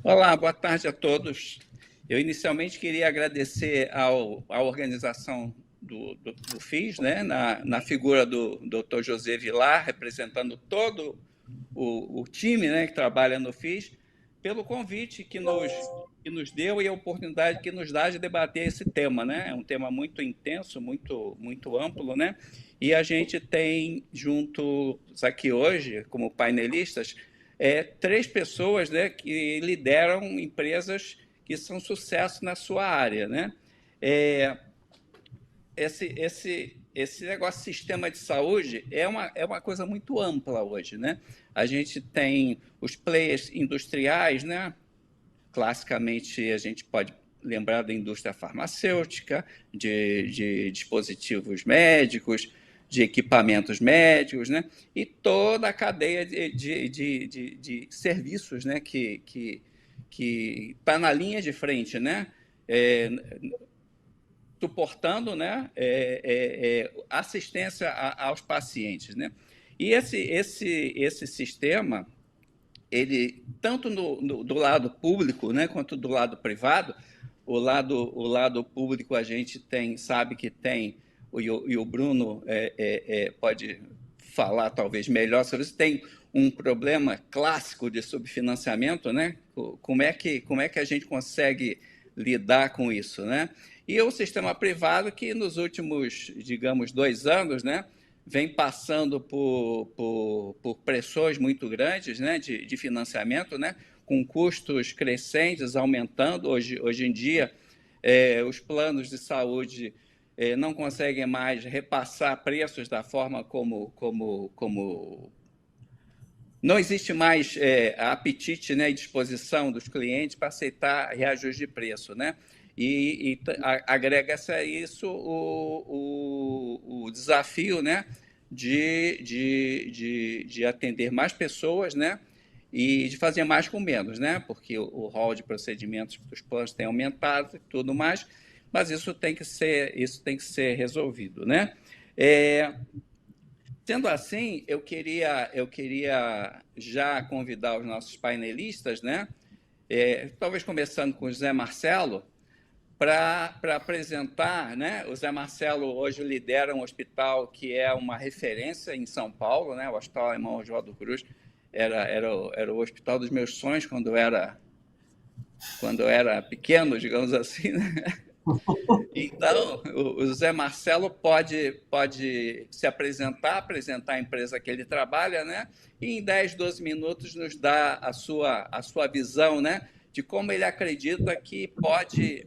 Olá, boa tarde a todos. Eu inicialmente queria agradecer à organização do FIS, né, na figura do Dr. José Vilar, representando todo o time, né, que trabalha no FIS, pelo convite que nos deu e a oportunidade que nos dá de debater esse tema, né? É um tema muito intenso, muito amplo, né? E a gente tem juntos aqui hoje, como painelistas, três pessoas, né, que lideram empresas que são sucesso na sua área, né? É, esse negócio de sistema de saúde é uma coisa muito ampla hoje, né? A gente tem os players industriais, né? Classicamente, a gente pode lembrar da indústria farmacêutica, de dispositivos médicos, de equipamentos médicos, né? E toda a cadeia de serviços, né? Que está na linha de frente, né? É, suportando, né, assistência aos pacientes, né? E esse sistema, ele tanto do lado público, né, quanto do lado privado, o lado público a gente sabe que tem, e o Bruno pode falar talvez melhor sobre isso, tem um problema clássico de subfinanciamento, né? Como é que a gente consegue lidar com isso, né? E o sistema privado que nos últimos, digamos, 2 anos, né, vem passando por pressões muito grandes, né, de financiamento, né, com custos crescentes, aumentando. Hoje em dia, os planos de saúde não conseguem mais repassar preços da forma como não existe mais apetite, né, e disposição dos clientes para aceitar reajuste de preço, né? Agrega-se a isso o desafio, né, de atender mais pessoas, né, e de fazer mais com menos, né? Porque o rol de procedimentos dos planos tem aumentado e tudo mais, mas isso tem que ser resolvido, né? É, Sendo assim, eu queria já convidar os nossos painelistas, né? Talvez começando com o Zé Marcelo, para apresentar, né? O Zé Marcelo hoje lidera um hospital que é uma referência em São Paulo, né? O Hospital Alemão Oswaldo Cruz era o hospital dos meus sonhos quando eu era pequeno, digamos assim, né? Então, o Zé Marcelo pode se apresentar a empresa que ele trabalha, né? E em 10, 12 minutos nos dá a sua visão, né? De como ele acredita que pode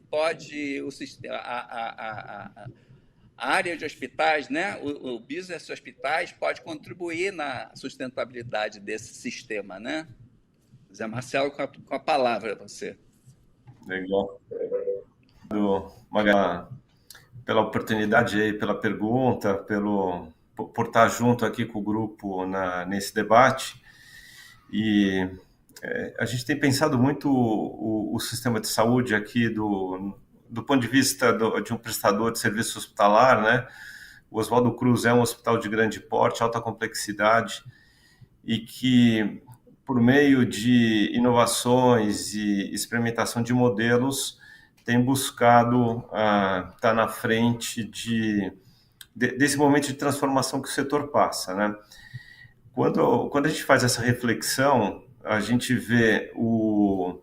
a área de hospitais, né? O business de hospitais pode contribuir na sustentabilidade desse sistema, né? Zé Marcelo, com a palavra, você. Legal. Magalhães, pela oportunidade aí, pela pergunta, por estar junto aqui com o grupo nesse debate. E a gente tem pensado muito o sistema de saúde aqui do ponto de vista de um prestador de serviço hospitalar, né? O Oswaldo Cruz é um hospital de grande porte, alta complexidade, e que, por meio de inovações e experimentação de modelos, tem buscado estar na frente desse momento de transformação que o setor passa, né? Quando a gente faz essa reflexão, a gente vê um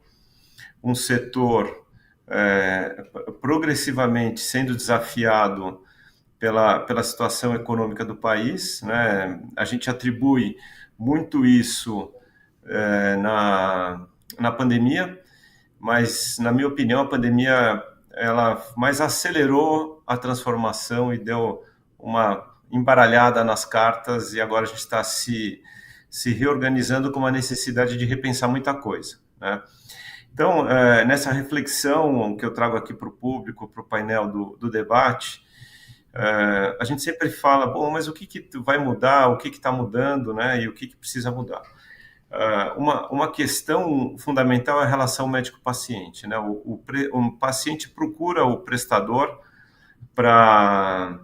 setor progressivamente sendo desafiado pela situação econômica do país, né? A gente atribui muito isso na pandemia, mas, na minha opinião, a pandemia ela mais acelerou a transformação e deu uma embaralhada nas cartas, e agora a gente está se reorganizando com uma necessidade de repensar muita coisa, né? Então, nessa reflexão que eu trago aqui para o público, para o painel do debate, a gente sempre fala, bom, mas o que vai mudar, o que está mudando, né? E o que precisa mudar? Uma questão fundamental é a relação médico-paciente, né? O paciente procura o prestador para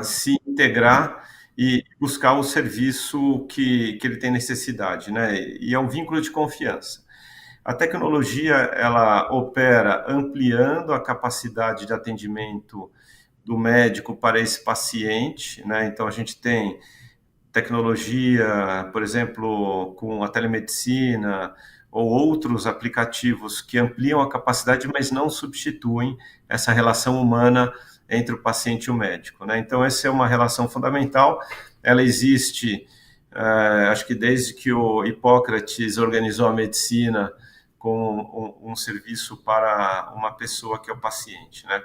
se integrar e buscar o serviço que ele tem necessidade, né? E é um vínculo de confiança. A tecnologia, ela opera ampliando a capacidade de atendimento do médico para esse paciente, né? Então, a gente tem tecnologia, por exemplo, com a telemedicina ou outros aplicativos que ampliam a capacidade, mas não substituem essa relação humana entre o paciente e o médico, né? Então, essa é uma relação fundamental. Ela existe, acho que desde que o Hipócrates organizou a medicina com um serviço para uma pessoa que é o paciente, né?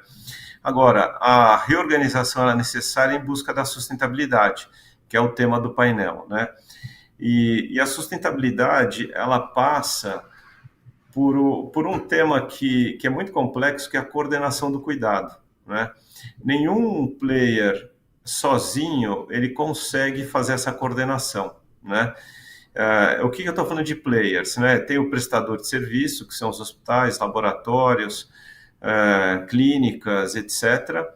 Agora, a reorganização é necessária em busca da sustentabilidade, que é o tema do painel, né? E a sustentabilidade, ela passa por um tema que é muito complexo, que é a coordenação do cuidado, né? Nenhum player sozinho, ele consegue fazer essa coordenação, né? O que eu estou falando de players, né? Tem o prestador de serviço, que são os hospitais, laboratórios, clínicas, etc.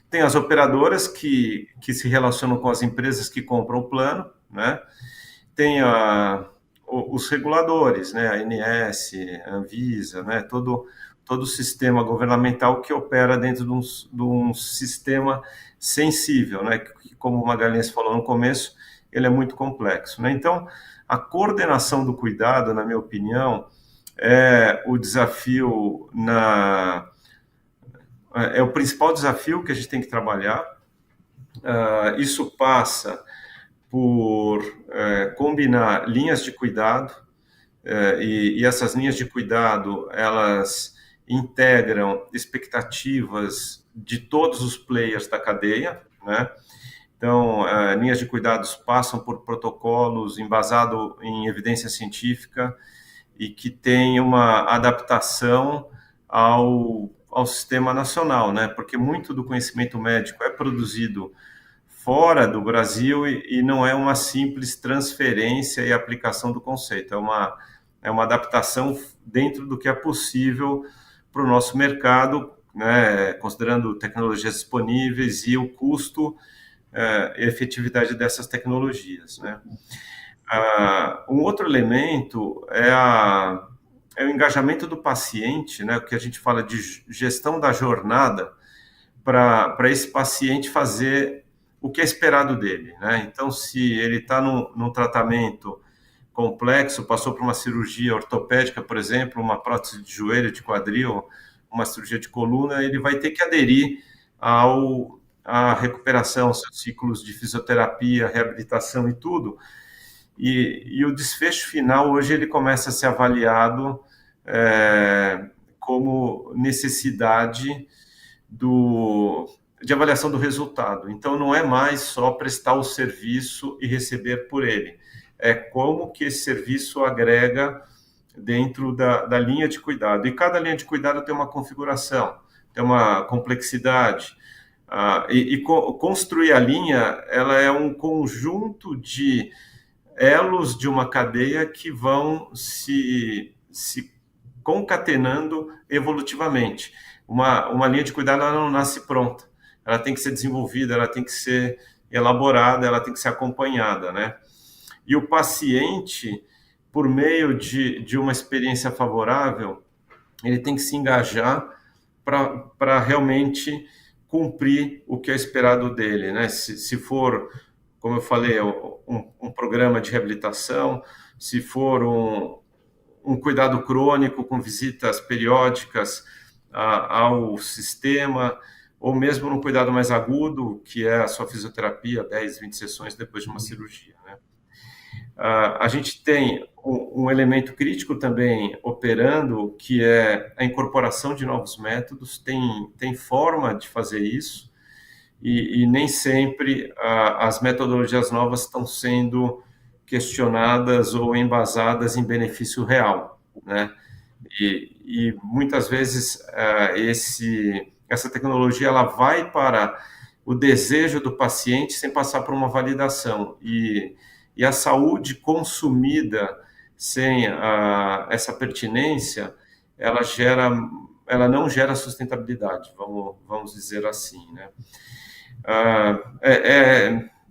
Tem as operadoras que se relacionam com as empresas que compram o plano, né? Tem os reguladores, né? A ANS, a Anvisa, né? Todo o sistema governamental que opera dentro de um sistema sensível, né? Que, como o Magalhães falou no começo, ele é muito complexo, né? Então, a coordenação do cuidado, na minha opinião, é o desafio é o principal desafio que a gente tem que trabalhar. Isso passa por combinar linhas de cuidado, e essas linhas de cuidado, elas integram expectativas de todos os players da cadeia, né? Então, linhas de cuidados passam por protocolos embasados em evidência científica e que tem uma adaptação ao sistema nacional, né? Porque muito do conhecimento médico é produzido fora do Brasil e não é uma simples transferência e aplicação do conceito, é uma adaptação dentro do que é possível para o nosso mercado, né? Considerando tecnologias disponíveis e o custo e efetividade dessas tecnologias, né? Um outro elemento é o engajamento do paciente, né? O que a gente fala de gestão da jornada para esse paciente fazer o que é esperado dele, né? Então, se ele está num tratamento complexo, passou por uma cirurgia ortopédica, por exemplo, uma prótese de joelho, de quadril, uma cirurgia de coluna, ele vai ter que aderir à recuperação, seus ciclos de fisioterapia, reabilitação e tudo. E o desfecho final, hoje, ele começa a ser avaliado como necessidade de avaliação do resultado. Então, não é mais só prestar o serviço e receber por ele. É como que esse serviço agrega dentro da linha de cuidado. E cada linha de cuidado tem uma configuração, tem uma complexidade. Construir a linha, ela é um conjunto de elos de uma cadeia que vão se concatenando evolutivamente. Uma linha de cuidado, ela não nasce pronta. Ela tem que ser desenvolvida, ela tem que ser elaborada, ela tem que ser acompanhada, né? E o paciente, por meio de uma experiência favorável, ele tem que se engajar para realmente cumprir o que é esperado dele, né? Se for, como eu falei, um programa de reabilitação, se for um cuidado crônico com visitas periódicas ao sistema, ou mesmo num cuidado mais agudo, que é a sua fisioterapia, 10, 20 sessões depois de uma cirurgia, né? A gente tem um elemento crítico também operando, que é a incorporação de novos métodos. Tem forma de fazer isso, e nem sempre as metodologias novas estão sendo questionadas ou embasadas em benefício real, né? E muitas vezes essa tecnologia, ela vai para o desejo do paciente sem passar por uma validação, e a saúde consumida sem essa pertinência, ela não gera sustentabilidade, vamos dizer assim, né?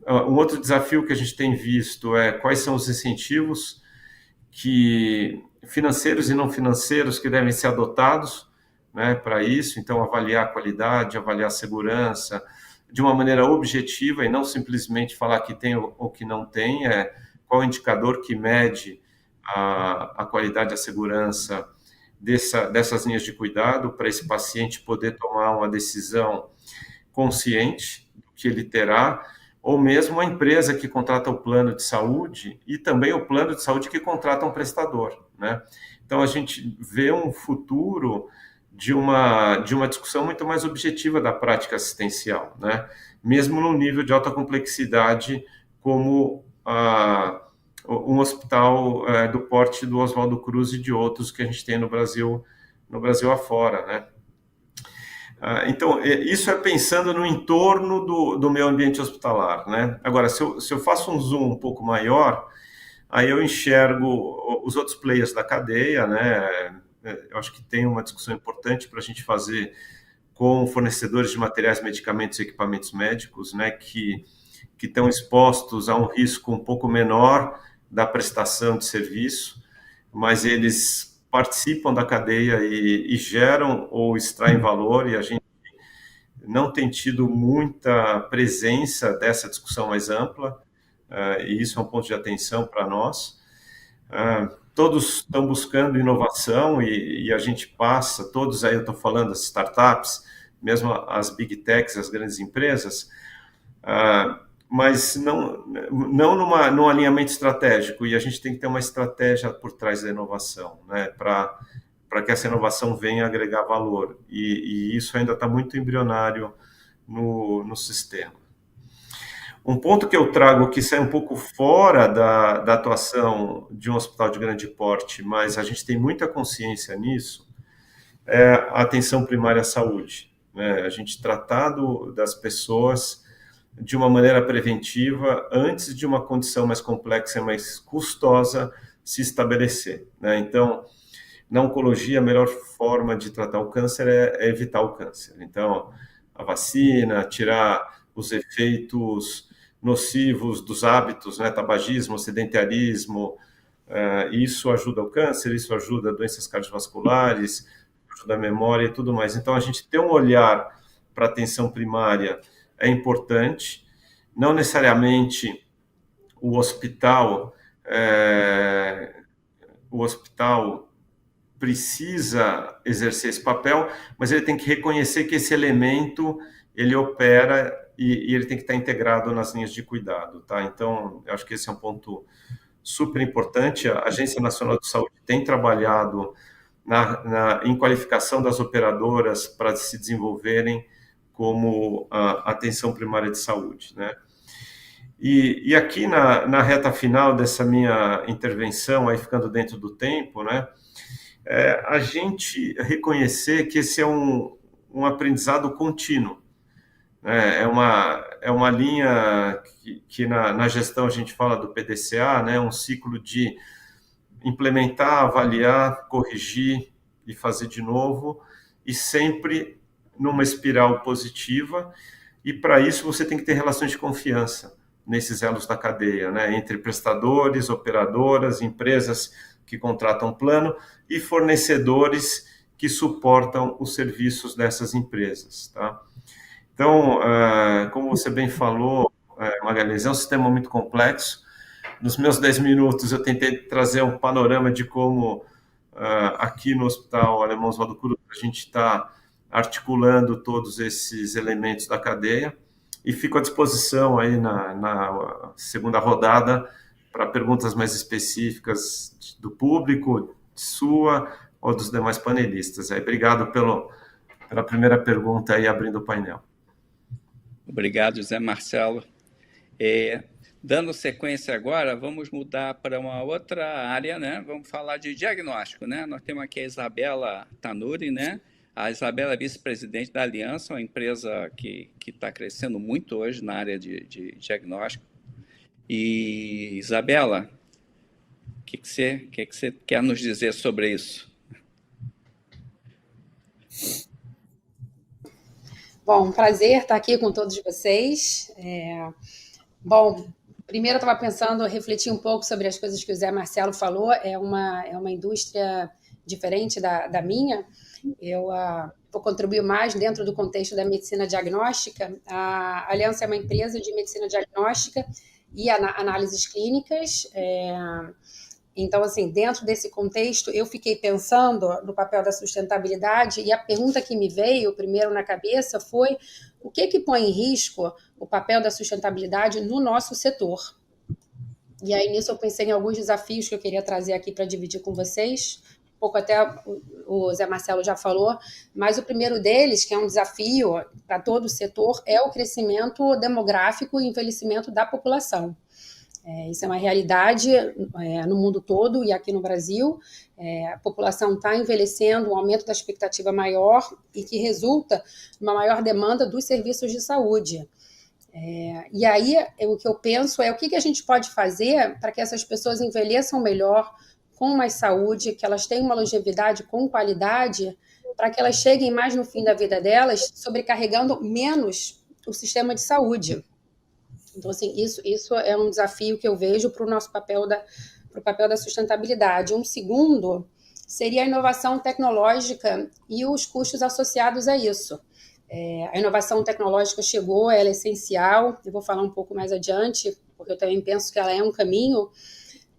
Um outro desafio que a gente tem visto é quais são os incentivos financeiros e não financeiros que devem ser adotados, né, para isso. Então, avaliar a qualidade, avaliar a segurança de uma maneira objetiva e não simplesmente falar que tem ou que não tem, qual o indicador que mede a qualidade e a segurança dessas linhas de cuidado para esse paciente poder tomar uma decisão consciente do que ele terá, ou mesmo a empresa que contrata o plano de saúde e também o plano de saúde que contrata um prestador, né? Então, a gente vê um futuro de uma discussão muito mais objetiva da prática assistencial, né? Mesmo no nível de alta complexidade, como um hospital do porte do Oswaldo Cruz e de outros que a gente tem no Brasil afora, né? Então, isso é pensando no entorno do meu ambiente hospitalar, né? Agora, se eu faço um zoom um pouco maior, aí eu enxergo os outros players da cadeia, né? Eu acho que tem uma discussão importante para a gente fazer com fornecedores de materiais, medicamentos e equipamentos médicos, né? Que estão expostos a um risco um pouco menor da prestação de serviço, mas eles participam da cadeia e geram ou extraem valor, e a gente não tem tido muita presença dessa discussão mais ampla, e isso é um ponto de atenção para nós. Todos estão buscando inovação e a gente passa, todos aí eu estou falando, as startups, mesmo as big techs, as grandes empresas, mas não num alinhamento estratégico, e a gente tem que ter uma estratégia por trás da inovação, né, para que essa inovação venha agregar valor, e isso ainda está muito embrionário no sistema. Um ponto que eu trago que sai um pouco fora da atuação de um hospital de grande porte, mas a gente tem muita consciência nisso, é a atenção primária à saúde, né? A gente tratado das pessoas de uma maneira preventiva antes de uma condição mais complexa e mais custosa se estabelecer, né? Então, na oncologia, a melhor forma de tratar o câncer é evitar o câncer. Então, a vacina, tirar os efeitos nocivos dos hábitos, né? Tabagismo, sedentarismo, isso ajuda o câncer, isso ajuda doenças cardiovasculares, ajuda a memória e tudo mais. Então, a gente ter um olhar para a atenção primária é importante. Não necessariamente o hospital precisa exercer esse papel, mas ele tem que reconhecer que esse elemento ele opera e ele tem que estar integrado nas linhas de cuidado, tá? Então, eu acho que esse é um ponto super importante. A Agência Nacional de Saúde tem trabalhado em qualificação das operadoras para se desenvolverem como a atenção primária de saúde, né? E aqui na reta final dessa minha intervenção, aí ficando dentro do tempo, né? A gente reconhecer que esse é um aprendizado contínuo, né? É uma linha que na gestão a gente fala do PDCA, né? Um ciclo de implementar, avaliar, corrigir e fazer de novo, e sempre numa espiral positiva, e para isso você tem que ter relações de confiança nesses elos da cadeia, né? Entre prestadores, operadoras, empresas que contratam plano e fornecedores que suportam os serviços dessas empresas, tá? Então, como você bem falou, Magalhães, é um sistema muito complexo. Nos meus 10 minutos, eu tentei trazer um panorama de como, aqui no Hospital Alemão Oswaldo Cruz, a gente está articulando todos esses elementos da cadeia, e fico à disposição aí na segunda rodada para perguntas mais específicas do público, sua ou dos demais panelistas. Aí, obrigado pela primeira pergunta aí, abrindo o painel. Obrigado, José Marcelo. Dando sequência agora, vamos mudar para uma outra área, né? Vamos falar de diagnóstico, né? Nós temos aqui a Isabela Tanuri, né? A Isabela é vice-presidente da Aliança, uma empresa que está crescendo muito hoje na área de diagnóstico. E, Isabela, o que você quer nos dizer sobre isso? Bom, prazer estar aqui com todos vocês. Bom, Primeiro, eu estava pensando, refletir um pouco sobre as coisas que o Zé Marcelo falou. É uma indústria diferente da minha. Eu vou contribuir mais dentro do contexto da medicina diagnóstica. A Aliança é uma empresa de medicina diagnóstica e análises clínicas. Então, assim, dentro desse contexto, eu fiquei pensando no papel da sustentabilidade e a pergunta que me veio primeiro na cabeça foi o que põe em risco o papel da sustentabilidade no nosso setor. E aí, nisso, eu pensei em alguns desafios que eu queria trazer aqui para dividir com vocês. Um pouco até o Zé Marcelo já falou, mas o primeiro deles, que é um desafio para todo o setor, é o crescimento demográfico e envelhecimento da população. Isso é uma realidade no mundo todo e aqui no Brasil. A população está envelhecendo, um aumento da expectativa maior e que resulta numa maior demanda dos serviços de saúde. E aí, o que eu penso é o que a gente pode fazer para que essas pessoas envelheçam melhor, com mais saúde, que elas tenham uma longevidade com qualidade, para que elas cheguem mais no fim da vida delas, sobrecarregando menos o sistema de saúde. Então, assim, isso é um desafio que eu vejo para o nosso papel da sustentabilidade. Um segundo seria a inovação tecnológica e os custos associados a isso. A inovação tecnológica chegou, ela é essencial, eu vou falar um pouco mais adiante, porque eu também penso que ela é um caminho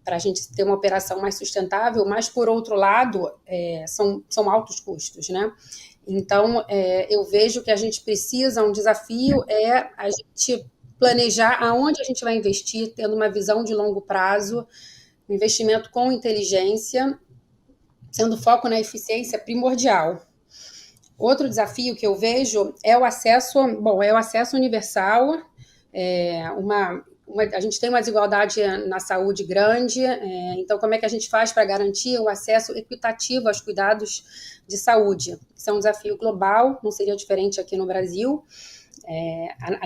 para a gente ter uma operação mais sustentável, mas, por outro lado, são altos custos, né? Então, eu vejo que a gente precisa, um desafio é a gente planejar aonde a gente vai investir, tendo uma visão de longo prazo, um investimento com inteligência, sendo foco na eficiência primordial. Outro desafio que eu vejo é o acesso universal. A gente tem uma desigualdade na saúde grande, então como é que a gente faz para garantir o acesso equitativo aos cuidados de saúde? Isso é um desafio global, não seria diferente aqui no Brasil.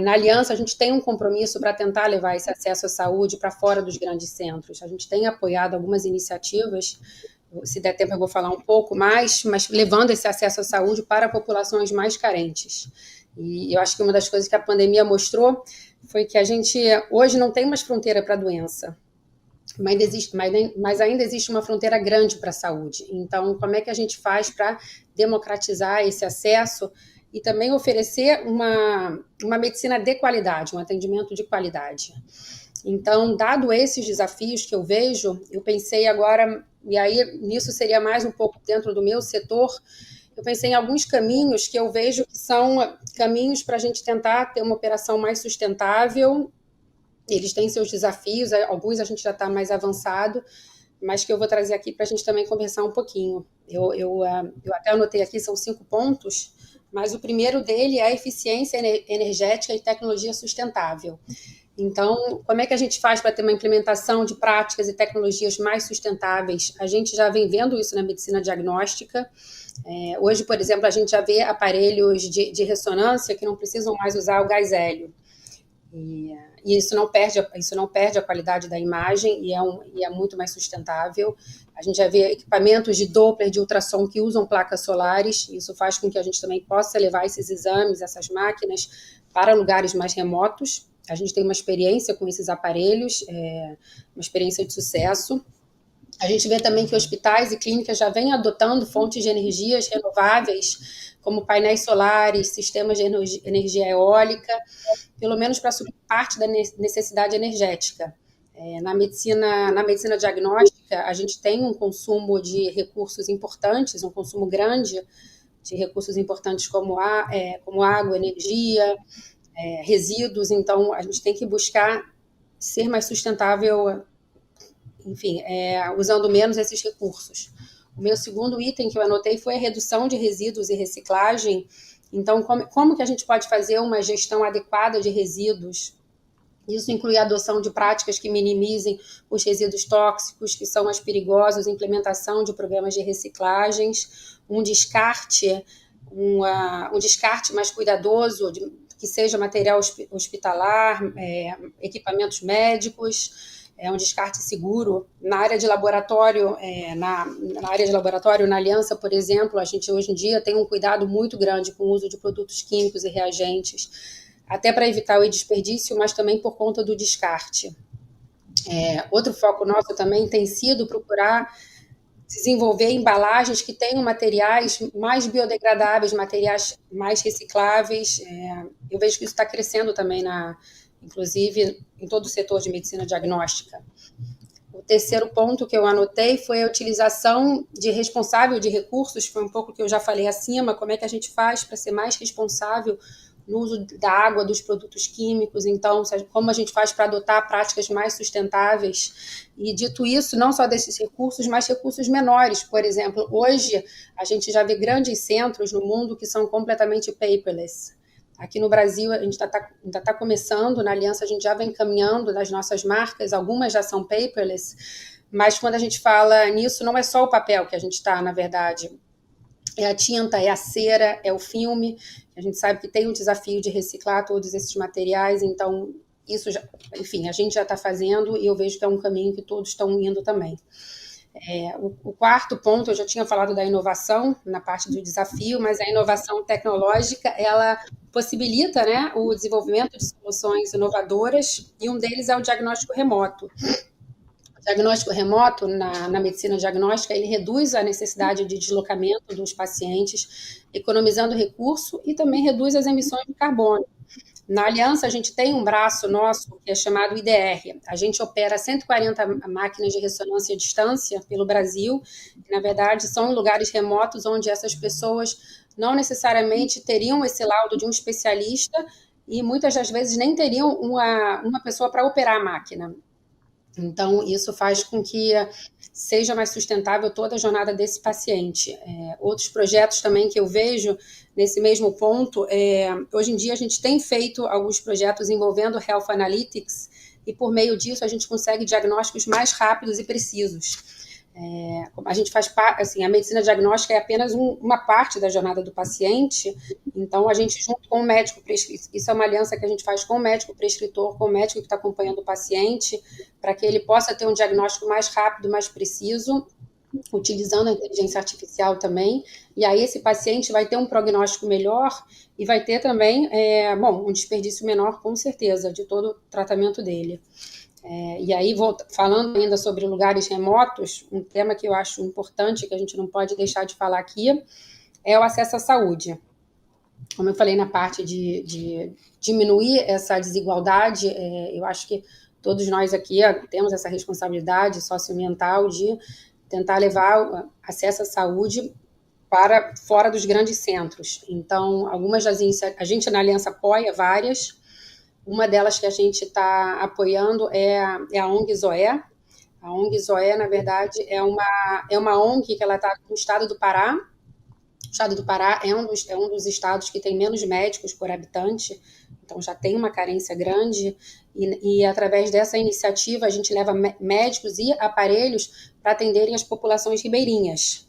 Na Aliança, a gente tem um compromisso para tentar levar esse acesso à saúde para fora dos grandes centros. A gente tem apoiado algumas iniciativas, se der tempo eu vou falar um pouco mais, mas levando esse acesso à saúde para populações mais carentes. E eu acho que uma das coisas que a pandemia mostrou foi que a gente hoje não tem mais fronteira para a doença, mas ainda existe uma fronteira grande para a saúde. Então, como é que a gente faz para democratizar esse acesso e também oferecer uma medicina de qualidade, um atendimento de qualidade? Então, dado esses desafios que eu vejo, eu pensei agora, e aí nisso seria mais um pouco dentro do meu setor, eu pensei em alguns caminhos que eu vejo que são caminhos para a gente tentar ter uma operação mais sustentável. Eles têm seus desafios, alguns a gente já está mais avançado, mas que eu vou trazer aqui para a gente também conversar um pouquinho. Eu até anotei aqui, são 5 pontos, mas o primeiro dele é a eficiência energética e tecnologia sustentável. Então, como é que a gente faz para ter uma implementação de práticas e tecnologias mais sustentáveis? A gente já vem vendo isso na medicina diagnóstica. Hoje, por exemplo, a gente já vê aparelhos de ressonância que não precisam mais usar o gás hélio. E isso não perde a qualidade da imagem e é muito mais sustentável. A gente já vê equipamentos de Doppler, de ultrassom, que usam placas solares. Isso faz com que a gente também possa levar esses exames, essas máquinas, para lugares mais remotos. A gente tem uma experiência com esses aparelhos, uma experiência de sucesso. A gente vê também que hospitais e clínicas já vêm adotando fontes de energias renováveis, como painéis solares, sistemas de energia eólica, pelo menos para suprir parte da necessidade energética. Na medicina diagnóstica, a gente tem um consumo de recursos importantes, um consumo grande de recursos importantes como água, energia, resíduos. Então, a gente tem que buscar ser mais sustentável, enfim, usando menos esses recursos. O meu segundo item que eu anotei foi a redução de resíduos e reciclagem. Então, como que a gente pode fazer uma gestão adequada de resíduos? Isso inclui a adoção de práticas que minimizem os resíduos tóxicos, que são mais perigosos, implementação de programas de reciclagens, um descarte mais cuidadoso, que seja material hospitalar, equipamentos médicos, um descarte seguro. Na área de laboratório, na Aliança, por exemplo, a gente hoje em dia tem um cuidado muito grande com o uso de produtos químicos e reagentes, até para evitar o desperdício, mas também por conta do descarte. Outro foco nosso também tem sido procurar desenvolver embalagens que tenham materiais mais biodegradáveis, materiais mais recicláveis. Eu vejo que isso está crescendo também, inclusive, em todo o setor de medicina diagnóstica. O terceiro ponto que eu anotei foi a utilização de responsável de recursos, foi um pouco que eu já falei acima, como é que a gente faz para ser mais responsável no uso da água, dos produtos químicos, então, como a gente faz para adotar práticas mais sustentáveis. E, dito isso, não só desses recursos, mas recursos menores. Por exemplo, hoje a gente já vê grandes centros no mundo que são completamente paperless. Aqui no Brasil, a gente ainda está começando, na Aliança a gente já vem caminhando das nossas marcas, algumas já são paperless, mas quando a gente fala nisso, não é só o papel que a gente está, na verdade, é a tinta, é a cera, é o filme. A gente sabe que tem um desafio de reciclar todos esses materiais, então isso, enfim, a gente já está fazendo e eu vejo que é um caminho que todos estão indo também. O quarto ponto, eu já tinha falado da inovação na parte do desafio, mas a inovação tecnológica, ela possibilita, né, o desenvolvimento de soluções inovadoras, e um deles é o diagnóstico remoto. O diagnóstico remoto, na medicina diagnóstica, ele reduz a necessidade de deslocamento dos pacientes, economizando recurso, e também reduz as emissões de carbono. Na Aliança, a gente tem um braço nosso que é chamado IDR. A gente opera 140 máquinas de ressonância à distância pelo Brasil. Na verdade, são em lugares remotos onde essas pessoas não necessariamente teriam esse laudo de um especialista e muitas das vezes nem teriam uma pessoa para operar a máquina. Então, isso faz com que seja mais sustentável toda a jornada desse paciente. Outros projetos também que eu vejo nesse mesmo ponto, hoje em dia a gente tem feito alguns projetos envolvendo Health Analytics e por meio disso a gente consegue diagnósticos mais rápidos e precisos. A gente faz assim, a medicina diagnóstica é apenas uma parte da jornada do paciente, então a gente junto com o médico prescritor, isso é uma aliança que a gente faz com o médico prescritor, com o médico que está acompanhando o paciente, para que ele possa ter um diagnóstico mais rápido, mais preciso, utilizando a inteligência artificial também, e aí esse paciente vai ter um prognóstico melhor e vai ter também, um desperdício menor, com certeza, de todo o tratamento dele. E aí, falando ainda sobre lugares remotos, um tema que eu acho importante, que a gente não pode deixar de falar aqui, é o acesso à saúde. Como eu falei na parte de diminuir essa desigualdade, eu acho que todos nós aqui temos essa responsabilidade socioambiental de tentar levar o acesso à saúde para fora dos grandes centros. Então, algumas das iniciativas, a gente na Aliança apoia várias. Uma delas que a gente está apoiando é a ONG Zoé. A ONG Zoé, na verdade, é uma ONG que ela está no estado do Pará. O estado do Pará é um dos estados que tem menos médicos por habitante, então já tem uma carência grande, e através dessa iniciativa a gente leva médicos e aparelhos para atenderem as populações ribeirinhas.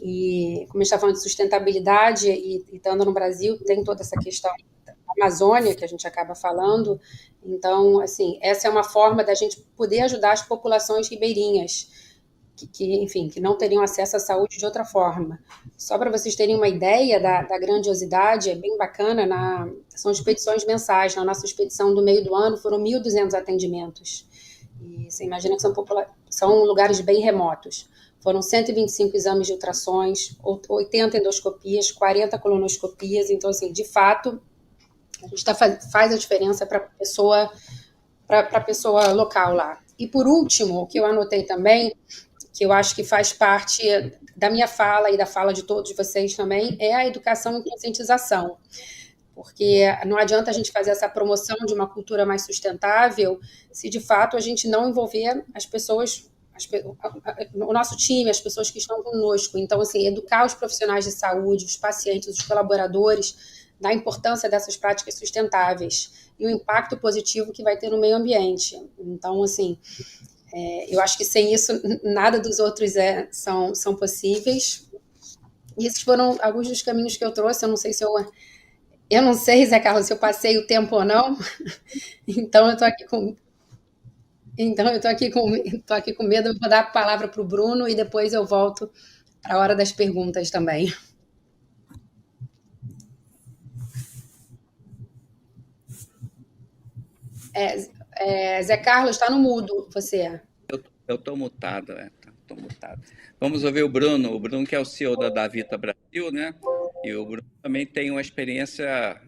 E como a gente está falando de sustentabilidade e estando no Brasil, tem toda essa questão da Amazônia que a gente acaba falando. Então, assim, essa é uma forma da gente poder ajudar as populações ribeirinhas, enfim, que não teriam acesso à saúde de outra forma. Só para vocês terem uma ideia da grandiosidade, é bem bacana, são expedições mensais. Na nossa expedição do meio do ano foram 1.200 atendimentos. E você imagina que são lugares bem remotos. Foram 125 exames de ultrassons, 80 endoscopias, 40 colonoscopias. Então, assim, de fato, a gente faz a diferença para a pessoa local lá. E, por último, o que eu anotei também, que eu acho que faz parte da minha fala e da fala de todos vocês também, é a educação e conscientização. Porque não adianta a gente fazer essa promoção de uma cultura mais sustentável se, de fato, a gente não envolver as pessoas, o nosso time, as pessoas que estão conosco. Então, assim, educar os profissionais de saúde, os pacientes, os colaboradores, da importância dessas práticas sustentáveis e o impacto positivo que vai ter no meio ambiente. Então, assim, eu acho que sem isso, nada dos outros são possíveis. E esses foram alguns dos caminhos que eu trouxe. Eu não sei, Zé Carlos, se eu passei o tempo ou não. Então, eu estou aqui com medo. Eu vou dar a palavra para o Bruno e depois eu volto para a hora das perguntas também. Zé Carlos, está no mudo, você. Eu estou mutado, estou mutado. Vamos ouvir o Bruno que é o CEO da Davita Brasil, né? E o Bruno também tem uma experiência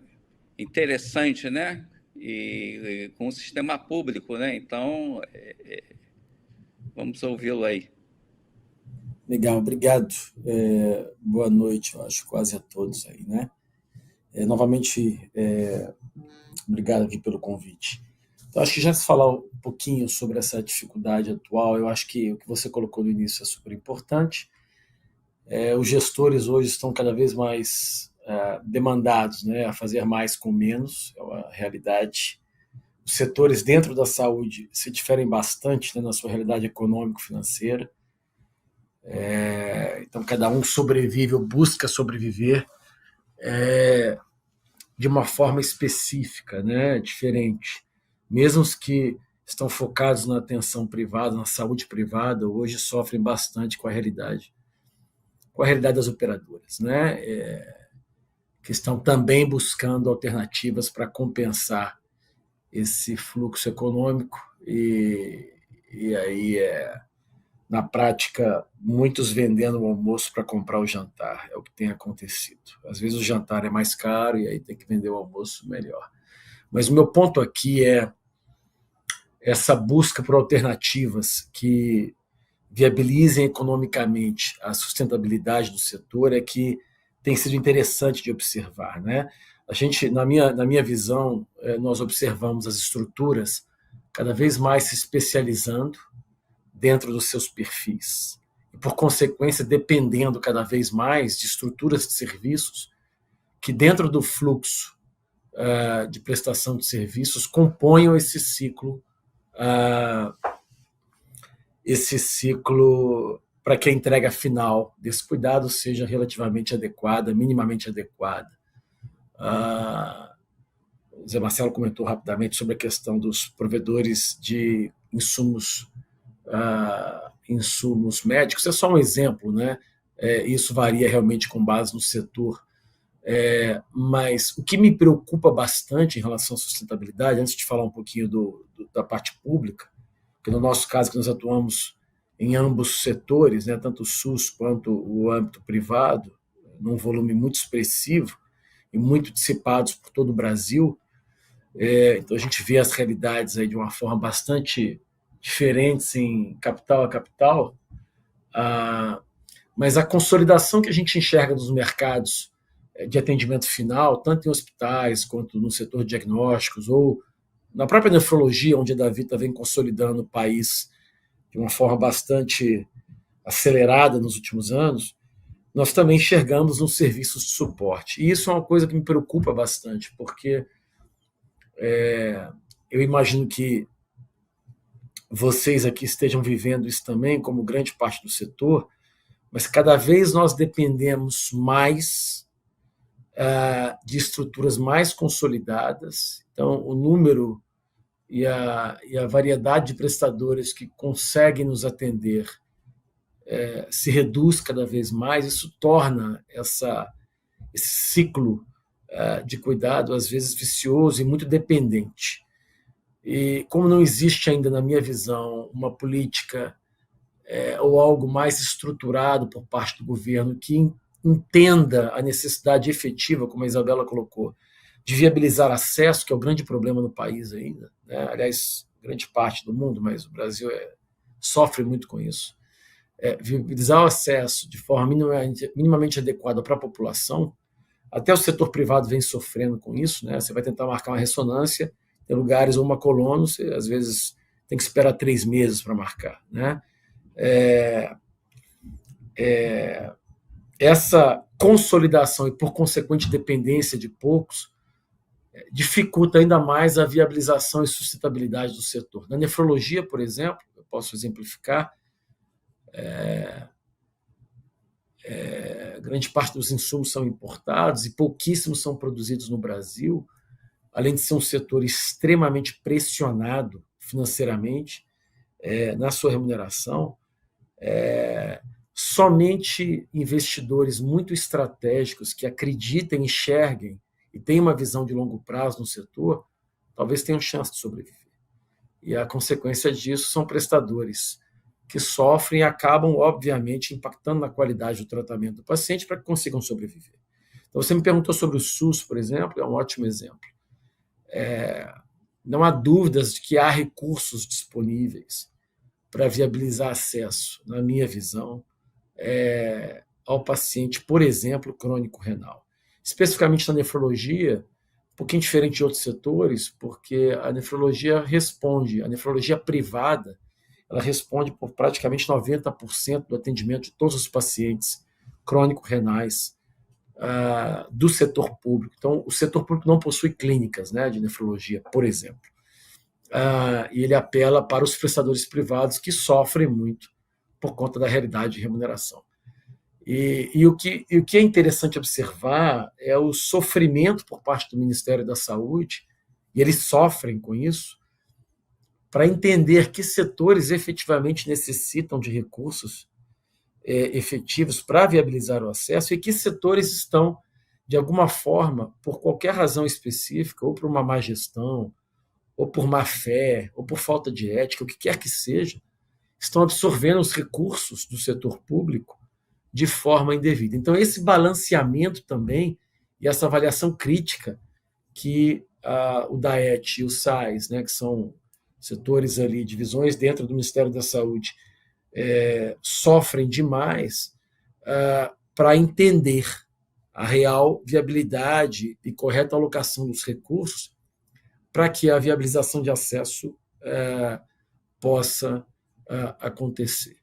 interessante, né? E com o sistema público, né? Então, vamos ouvi-lo aí. Legal, obrigado. Boa noite, eu acho, quase a todos aí, né? Novamente, obrigado aqui pelo convite. Então, acho que já se falar um pouquinho sobre essa dificuldade atual, eu acho que o que você colocou no início é super importante. Os gestores hoje estão cada vez mais demandados, né, a fazer mais com menos, é uma realidade. Os setores dentro da saúde se diferem bastante, né, na sua realidade econômico-financeira. Então, cada um sobrevive ou busca sobreviver de uma forma específica, né, diferente. Mesmo os que estão focados na atenção privada, na saúde privada, hoje sofrem bastante com a realidade das operadoras, né, que estão também buscando alternativas para compensar esse fluxo econômico e aí na prática, muitos vendendo o almoço para comprar o jantar, é o que tem acontecido. Às vezes o jantar é mais caro e aí tem que vender o almoço melhor. Mas o meu ponto aqui é essa busca por alternativas que viabilizem economicamente a sustentabilidade do setor é que tem sido interessante de observar, né? A gente, na minha visão, nós observamos as estruturas cada vez mais se especializando dentro dos seus perfis e, por consequência, dependendo cada vez mais de estruturas de serviços que, dentro do fluxo de prestação de serviços, componham esse ciclo para que a entrega final desse cuidado seja relativamente adequada, minimamente adequada. O Zé Marcelo comentou rapidamente sobre a questão dos provedores de insumos médicos. É só um exemplo, né? Isso varia realmente com base no setor. Mas o que me preocupa bastante em relação à sustentabilidade, antes de falar um pouquinho da parte pública, que no nosso caso que nós atuamos em ambos os setores, né, tanto o SUS quanto o âmbito privado, num volume muito expressivo e muito dissipados por todo o Brasil, então a gente vê as realidades aí de uma forma bastante diferentes em capital a capital, mas a consolidação que a gente enxerga nos mercados de atendimento final, tanto em hospitais quanto no setor de diagnósticos ou na própria nefrologia, onde a Davita vem consolidando o país de uma forma bastante acelerada nos últimos anos, nós também enxergamos nos serviços de suporte. E isso é uma coisa que me preocupa bastante, porque eu imagino que vocês aqui estejam vivendo isso também, como grande parte do setor, mas cada vez nós dependemos mais de estruturas mais consolidadas. Então, o número e a variedade de prestadores que conseguem nos atender se reduz cada vez mais. Isso torna esse ciclo de cuidado, às vezes, vicioso e muito dependente. E como não existe ainda, na minha visão, uma política ou algo mais estruturado por parte do governo que entenda a necessidade efetiva, como a Isabela colocou, de viabilizar acesso, que é o grande problema no país ainda, né? Aliás, grande parte do mundo, mas o Brasil sofre muito com isso. Viabilizar o acesso de forma minimamente adequada para a população. Até o setor privado vem sofrendo com isso, né? Você vai tentar marcar uma ressonância, tem lugares ou uma coluna, você às vezes tem que esperar 3 meses para marcar, né? Essa consolidação e, por consequente, dependência de poucos dificulta ainda mais a viabilização e sustentabilidade do setor. Na nefrologia, por exemplo, eu posso exemplificar, grande parte dos insumos são importados e pouquíssimos são produzidos no Brasil, além de ser um setor extremamente pressionado financeiramente na sua remuneração. Somente investidores muito estratégicos que acreditem, enxerguem e tenham uma visão de longo prazo no setor, talvez tenham chance de sobreviver. E a consequência disso são prestadores que sofrem e acabam, obviamente, impactando na qualidade do tratamento do paciente para que consigam sobreviver. Então, você me perguntou sobre o SUS, por exemplo, é um ótimo exemplo. Não há dúvidas de que há recursos disponíveis para viabilizar acesso, na minha visão, ao paciente, por exemplo, crônico renal. Especificamente na nefrologia, um pouquinho diferente de outros setores, porque a nefrologia privada, ela responde por praticamente 90% do atendimento de todos os pacientes crônico-renais do setor público. Então, o setor público não possui clínicas, né, de nefrologia, por exemplo. E ele apela para os prestadores privados que sofrem muito por conta da realidade de remuneração. E o que é interessante observar é o sofrimento por parte do Ministério da Saúde, e eles sofrem com isso, para entender que setores efetivamente necessitam de recursos efetivos para viabilizar o acesso e que setores estão, de alguma forma, por qualquer razão específica, ou por uma má gestão, ou por má fé, ou por falta de ética, o que quer que seja, estão absorvendo os recursos do setor público de forma indevida. Então, esse balanceamento também e essa avaliação crítica que o DAET e o SAIS, né, que são setores ali, divisões dentro do Ministério da Saúde, sofrem demais para entender a real viabilidade e correta alocação dos recursos para que a viabilização de acesso possa acontecer.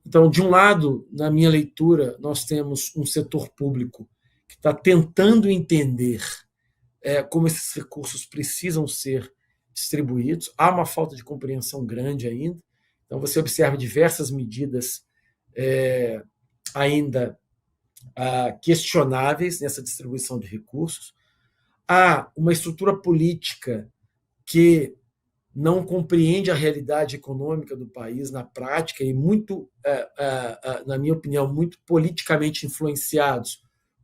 Então, de um lado, na minha leitura, nós temos um setor público que está tentando entender como esses recursos precisam ser distribuídos. Há uma falta de compreensão grande ainda. Então, você observa diversas medidas ainda questionáveis nessa distribuição de recursos. Há uma estrutura política que não compreende a realidade econômica do país na prática e muito, na minha opinião, muito politicamente influenciados,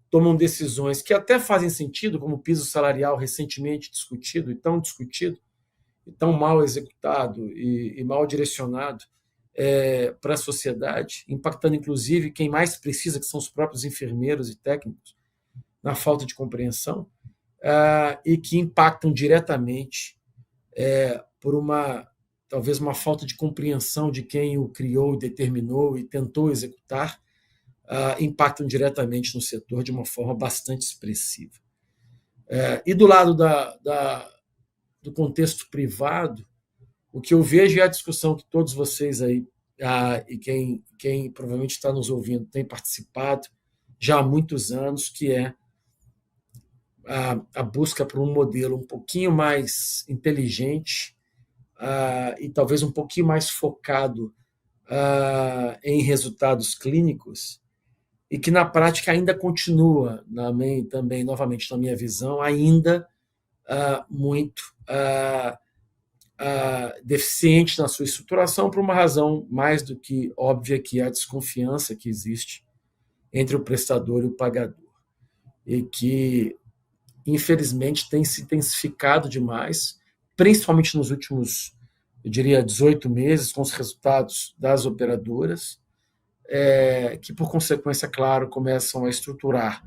tomam decisões que até fazem sentido, como o piso salarial recentemente discutido e tão mal executado e mal direcionado para a sociedade, impactando inclusive quem mais precisa, que são os próprios enfermeiros e técnicos, na falta de compreensão, e que impactam diretamente por talvez uma falta de compreensão de quem o criou, determinou e tentou executar, impactam diretamente no setor de uma forma bastante expressiva. E do lado do contexto privado, o que eu vejo é a discussão que todos vocês aí, e quem provavelmente está nos ouvindo, tem participado já há muitos anos, que é a busca por um modelo um pouquinho mais inteligente e talvez um pouquinho mais focado em resultados clínicos, e que na prática ainda continua, também, novamente, na minha visão, ainda muito deficiente na sua estruturação, por uma razão mais do que óbvia, que é a desconfiança que existe entre o prestador e o pagador, e que, infelizmente, tem se intensificado demais, principalmente nos últimos, eu diria, 18 meses, com os resultados das operadoras, que, por consequência, claro, começam a estruturar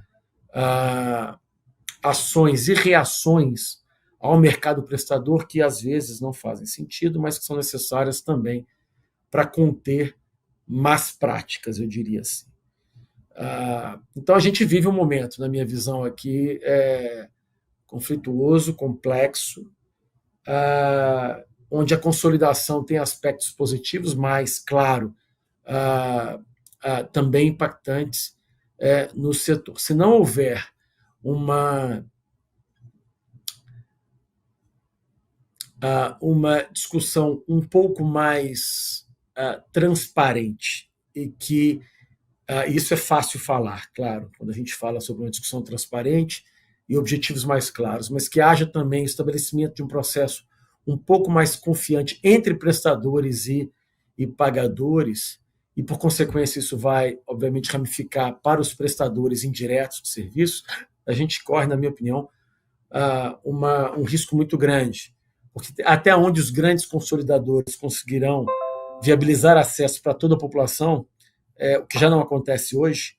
ações e reações ao mercado prestador que, às vezes, não fazem sentido, mas que são necessárias também para conter más práticas, eu diria assim. Então, a gente vive um momento, na minha visão aqui, conflituoso, complexo, onde a consolidação tem aspectos positivos, mas, claro, também impactantes no setor. Se não houver uma discussão um pouco mais transparente, e que isso é fácil falar, claro, quando a gente fala sobre uma discussão transparente e objetivos mais claros, mas que haja também o estabelecimento de um processo um pouco mais confiante entre prestadores e pagadores, e, por consequência, isso vai, obviamente, ramificar para os prestadores indiretos de serviços. A gente corre, na minha opinião, um risco muito grande, porque até onde os grandes consolidadores conseguirão viabilizar acesso para toda a população, o que já não acontece hoje,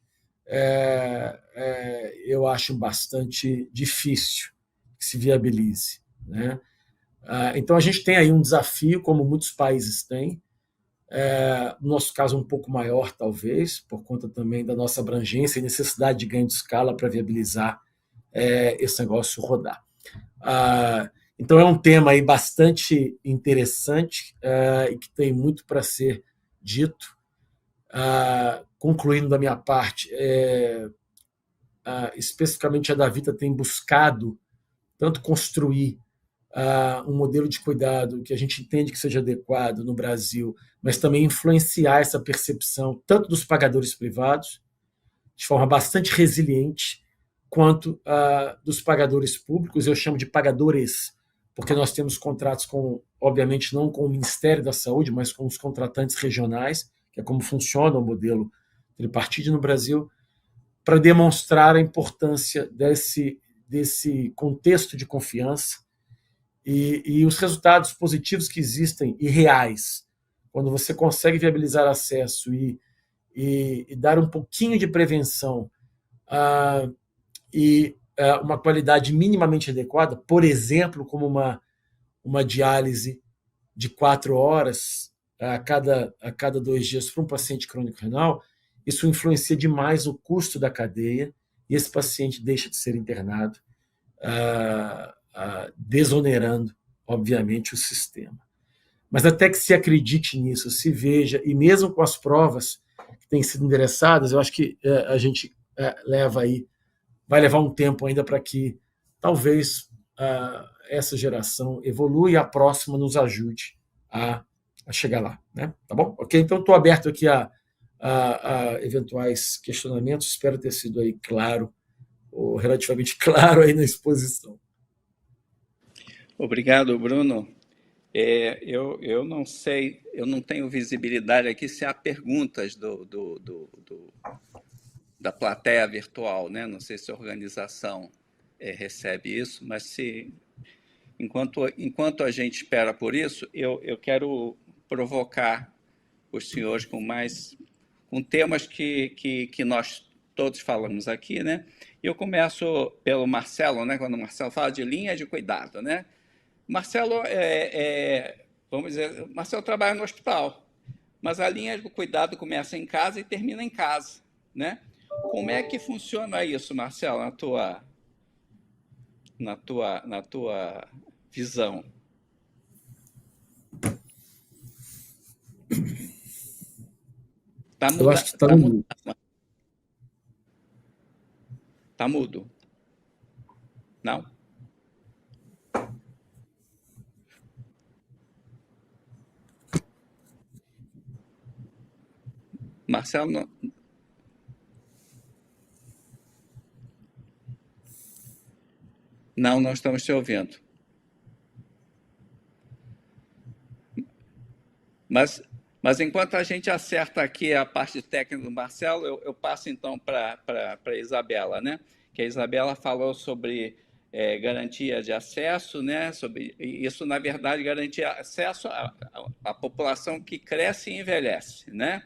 eu acho bastante difícil que se viabilize, né? Então, a gente tem aí um desafio, como muitos países têm, no nosso caso um pouco maior, talvez, por conta também da nossa abrangência e necessidade de ganho de escala para viabilizar esse negócio rodar. Então, é um tema aí bastante interessante e que tem muito para ser dito. Concluindo da minha parte, especificamente a Davita tem buscado tanto construir um modelo de cuidado que a gente entende que seja adequado no Brasil, mas também influenciar essa percepção tanto dos pagadores privados, de forma bastante resiliente, quanto dos pagadores públicos. Eu chamo de pagadores, porque nós temos contratos obviamente, não com o Ministério da Saúde, mas com os contratantes regionais, que é como funciona o modelo tripartite no Brasil, para demonstrar a importância desse contexto de confiança e os resultados positivos que existem e reais, quando você consegue viabilizar acesso e dar um pouquinho de prevenção e uma qualidade minimamente adequada, por exemplo, como uma diálise de 4 horas a cada 2 dias para um paciente crônico renal, isso influencia demais o custo da cadeia e esse paciente deixa de ser internado, desonerando, obviamente, o sistema. Mas até que se acredite nisso, se veja, e mesmo com as provas que têm sido endereçadas, eu acho que a gente vai levar um tempo ainda para que talvez essa geração evolua e a próxima nos ajude a chegar lá, né? Tá bom? Ok? Então, estou aberto aqui a eventuais questionamentos, espero ter sido aí claro, ou relativamente claro aí na exposição. Obrigado, Bruno. Eu não sei, eu não tenho visibilidade aqui se há perguntas da plateia virtual, né? Não sei se a organização recebe isso, mas enquanto a gente espera por isso, eu quero provocar os senhores com temas que nós todos falamos aqui, né? Eu começo pelo Marcelo, né? Quando o Marcelo fala de linha de cuidado, né? Marcelo vamos dizer, Marcelo trabalha no hospital, mas a linha de cuidado começa em casa e termina em casa, né? Como é que funciona isso, Marcelo, na tua visão? Eu acho que está mudo. Está mudo? Não? Marcelo, não estamos te ouvindo. Mas enquanto a gente acerta aqui a parte técnica do Marcelo, eu passo então para a Isabela, né? Que a Isabela falou sobre garantia de acesso, né? Sobre isso, na verdade, garantir acesso à população que cresce e envelhece, né?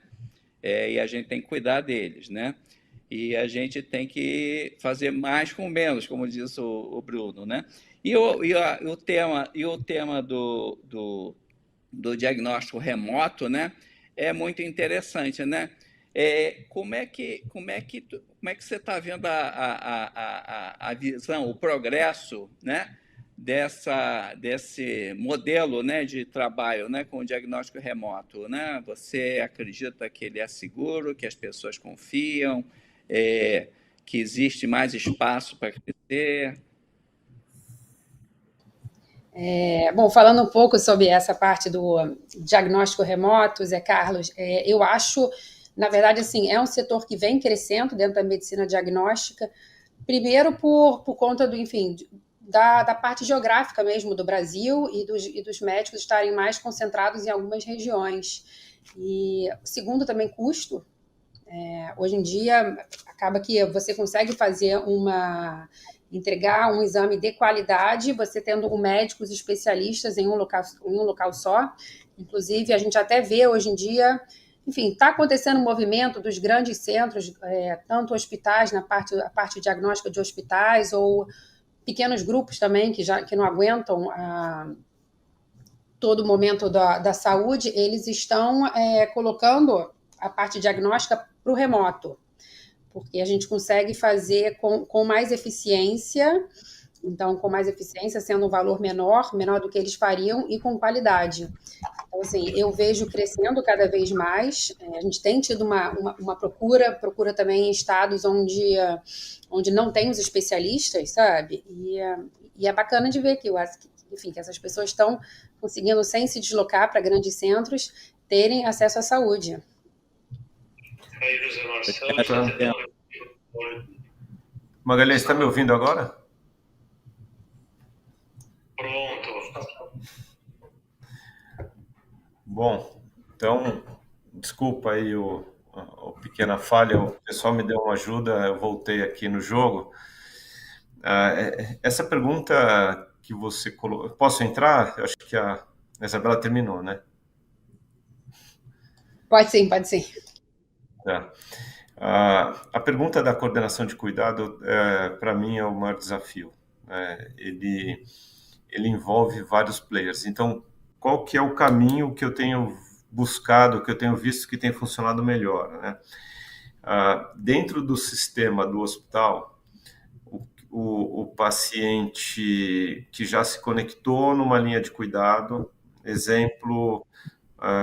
E a gente tem que cuidar deles, né? E a gente tem que fazer mais com menos, como diz o Bruno, né? E o tema do diagnóstico remoto, né, é muito interessante, né? Como é que você está vendo a visão, o progresso, né, desse modelo, né, de trabalho, né, com o diagnóstico remoto, né? Você acredita que ele é seguro, que as pessoas confiam, que existe mais espaço para crescer? Bom, falando um pouco sobre essa parte do diagnóstico remoto, Zé Carlos, eu acho, na verdade, assim, é um setor que vem crescendo dentro da medicina diagnóstica, primeiro por conta da parte geográfica mesmo do Brasil e dos médicos estarem mais concentrados em algumas regiões. E segundo, também custo. Hoje em dia, acaba que você consegue fazer uma entregar um exame de qualidade, você tendo médicos especialistas em um local só. Inclusive, a gente até vê hoje em dia, enfim, está acontecendo um movimento dos grandes centros, tanto hospitais, a parte diagnóstica de hospitais, ou pequenos grupos também que não aguentam todo o momento da saúde, eles estão colocando a parte diagnóstica para o remoto, porque a gente consegue fazer com mais eficiência, então, com mais eficiência, sendo um valor menor do que eles fariam e com qualidade. Então, assim, eu vejo crescendo cada vez mais. A gente tem tido uma procura também em estados onde não tem os especialistas, sabe? E é bacana de ver que, enfim, que essas pessoas estão conseguindo, sem se deslocar para grandes centros, terem acesso à saúde. Magalhães, está me ouvindo agora? Pronto. Bom, então, desculpa aí a pequena falha, o pessoal me deu uma ajuda, eu voltei aqui no jogo. Essa pergunta que você colocou, posso entrar? Eu acho que a Isabela terminou, né? Pode sim, pode sim. Tá. A pergunta da coordenação de cuidado, para mim, é o maior desafio. Ele envolve vários players. Então, qual que é o caminho que eu tenho buscado, que eu tenho visto que tem funcionado melhor, né? Dentro do sistema do hospital, o paciente que já se conectou numa linha de cuidado, exemplo,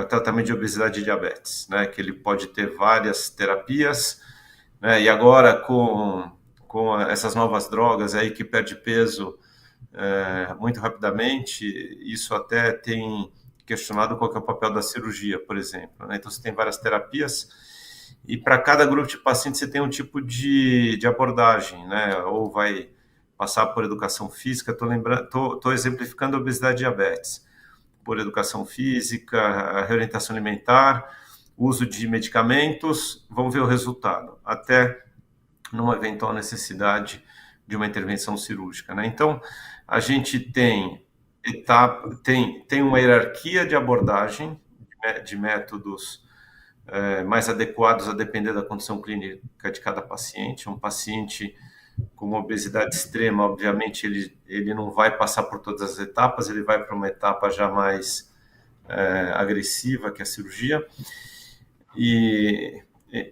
tratamento de obesidade e diabetes, né? Que ele pode ter várias terapias, né? E agora com essas novas drogas aí que perde peso muito rapidamente, isso até tem questionado qual que é o papel da cirurgia, por exemplo, né? Então você tem várias terapias e para cada grupo de pacientes você tem um tipo de abordagem, né? Ou vai passar por educação física, estou exemplificando a obesidade e diabetes, por educação física, reorientação alimentar, uso de medicamentos, vamos ver o resultado, até numa eventual necessidade de uma intervenção cirúrgica, né? Então, a gente tem uma hierarquia de abordagem, de métodos mais adequados a depender da condição clínica de cada paciente. Um paciente com obesidade extrema, obviamente, ele não vai passar por todas as etapas, ele vai para uma etapa já mais agressiva, que é a cirurgia.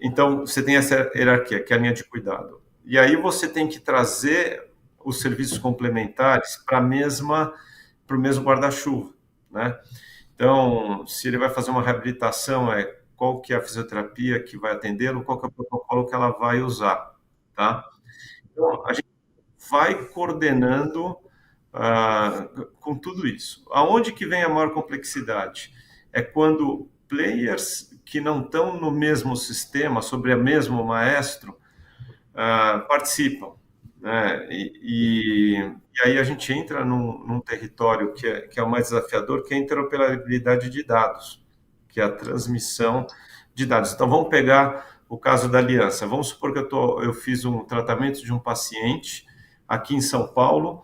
Então, você tem essa hierarquia, que é a linha de cuidado. E aí você tem que trazer os serviços complementares para o mesmo guarda-chuva, né? Então, se ele vai fazer uma reabilitação, qual que é a fisioterapia que vai atendê-lo, qual que é o protocolo que ela vai usar, tá? Então, a gente vai coordenando com tudo isso. Aonde que vem a maior complexidade? É quando players que não estão no mesmo sistema, sobre o mesmo maestro, participam, né? E aí a gente entra num território que é o mais desafiador, que é a interoperabilidade de dados, que é a transmissão de dados. Então, vamos pegar o caso da aliança. Vamos supor que eu fiz um tratamento de um paciente aqui em São Paulo,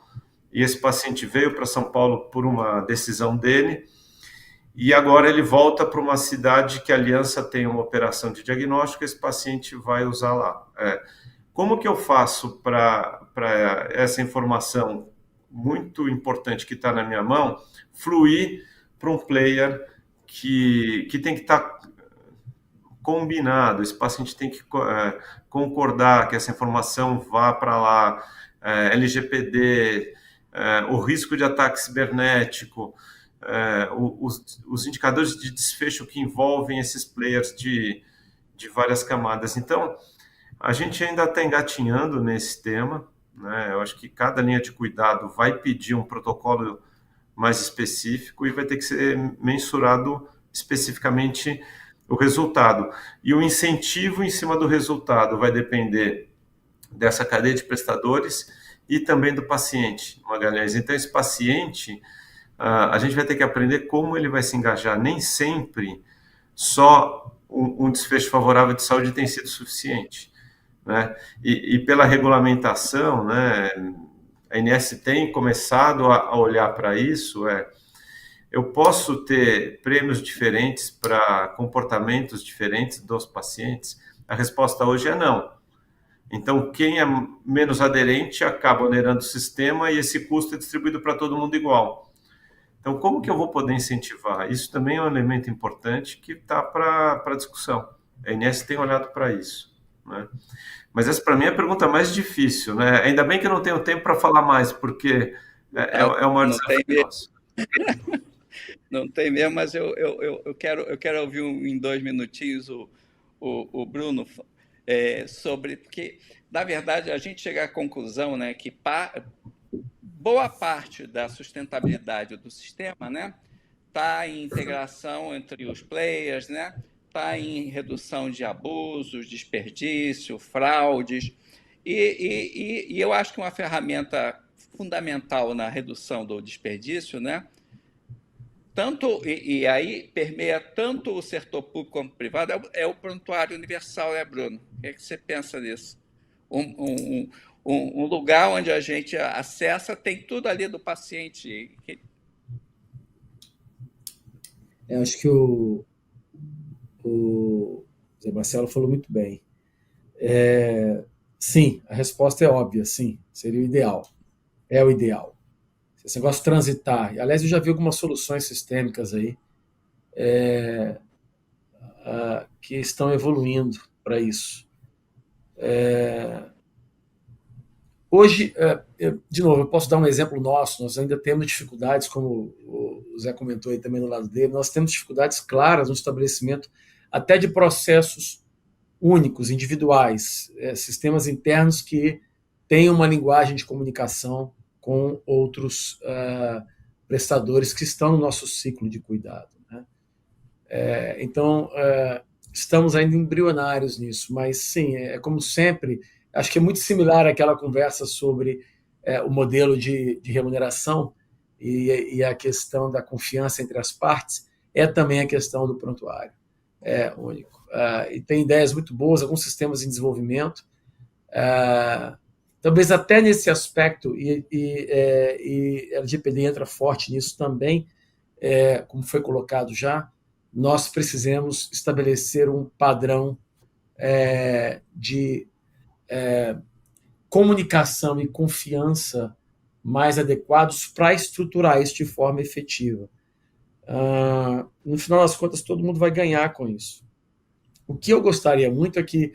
e esse paciente veio para São Paulo por uma decisão dele, e agora ele volta para uma cidade que a aliança tem uma operação de diagnóstico, esse paciente vai usar lá. Como que eu faço para essa informação muito importante que está na minha mão fluir para um player que tem que estar combinado, esse paciente tem que concordar que essa informação vá para lá, LGPD, o risco de ataque cibernético, os indicadores de desfecho que envolvem esses players de várias camadas. Então, a gente ainda está engatinhando nesse tema, né? Eu acho que cada linha de cuidado vai pedir um protocolo mais específico e vai ter que ser mensurado especificamente o resultado. E o incentivo em cima do resultado vai depender dessa cadeia de prestadores e também do paciente, Magalhães. Então, esse paciente, a gente vai ter que aprender como ele vai se engajar. Nem sempre só um desfecho favorável de saúde tem sido suficiente. né? E pela regulamentação, né, a ANS tem começado a olhar para isso, eu posso ter prêmios diferentes para comportamentos diferentes dos pacientes? A resposta hoje é não. Então, quem é menos aderente acaba onerando o sistema e esse custo é distribuído para todo mundo igual. Então, como que eu vou poder incentivar? Isso também é um elemento importante que está para discussão. A ANS tem olhado para isso, né? Mas essa, para mim, é a pergunta mais difícil, né? Ainda bem que eu não tenho tempo para falar mais, porque é o maior desafio nosso. Não tem mesmo, mas eu quero ouvir em 2 minutinhos o Bruno sobre... Porque, na verdade, a gente chega à conclusão, né, que boa parte da sustentabilidade do sistema, né, está em integração entre os players, né, está em redução de abusos, desperdício, fraudes. E eu acho que uma ferramenta fundamental na redução do desperdício, né, e aí permeia tanto o setor público como o privado, é o prontuário universal, né, Bruno? O que é que você pensa nisso? Um lugar onde a gente acessa, tem tudo ali do paciente. Eu acho que o Zé Marcelo falou muito bem. Sim, a resposta é óbvia, sim, seria o ideal. É o ideal. Esse negócio de transitar. Aliás, eu já vi algumas soluções sistêmicas aí que estão evoluindo para isso. Hoje, de novo, eu posso dar um exemplo nosso, nós ainda temos dificuldades, como o Zé comentou aí também no lado dele, nós temos dificuldades claras no estabelecimento até de processos únicos, individuais, sistemas internos que tenham uma linguagem de comunicação com outros prestadores que estão no nosso ciclo de cuidado, né? Então, estamos ainda embrionários nisso, mas sim, como sempre, acho que é muito similar àquela conversa sobre o modelo de remuneração e a questão da confiança entre as partes, também a questão do prontuário único. E tem ideias muito boas, alguns sistemas em desenvolvimento, talvez até nesse aspecto, e a LGPD entra forte nisso também, como foi colocado já, nós precisamos estabelecer um padrão de comunicação e confiança mais adequados para estruturar isso de forma efetiva. No final das contas, todo mundo vai ganhar com isso. O que eu gostaria muito é que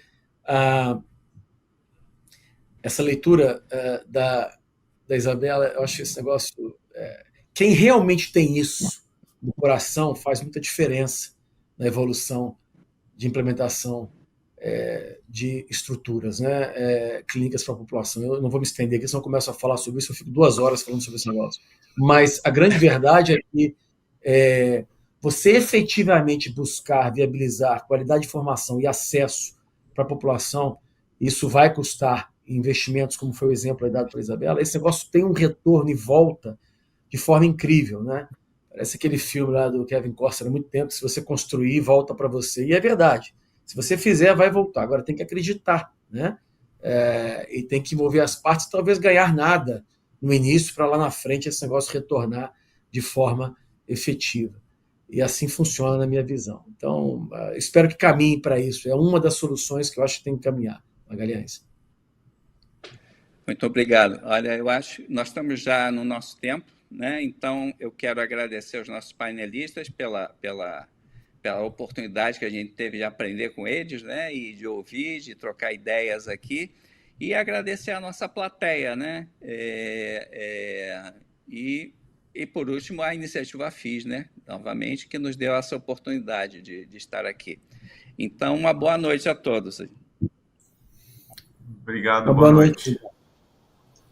essa leitura da Isabela, eu acho esse negócio... quem realmente tem isso no coração faz muita diferença na evolução de implementação de estruturas, né, clínicas para a população. Eu não vou me estender aqui, senão eu começo a falar sobre isso, eu fico 2 horas falando sobre esse negócio. Mas a grande verdade é que você efetivamente buscar viabilizar qualidade de informação e acesso para a população, isso vai custar investimentos, como foi o exemplo dado pela Isabela. Esse negócio tem um retorno e volta de forma incrível, né? Parece aquele filme lá do Kevin Costner há muito tempo, se você construir, volta para você. E é verdade. Se você fizer, vai voltar. Agora tem que acreditar, né? E tem que envolver as partes, talvez ganhar nada no início, para lá na frente esse negócio retornar de forma efetiva. E assim funciona na minha visão. Então, espero que caminhe para isso. É uma das soluções que eu acho que tem que caminhar, Magalhães. Muito obrigado. Olha, eu acho que nós estamos já no nosso tempo, né? Então, eu quero agradecer aos nossos painelistas pela oportunidade que a gente teve de aprender com eles, né? E de ouvir, de trocar ideias aqui. E agradecer a nossa plateia, né? E, por último, a iniciativa FIS, né? Novamente, que nos deu essa oportunidade de estar aqui. Então, uma boa noite a todos. Obrigado, boa noite.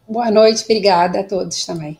Boa noite, obrigada a todos também.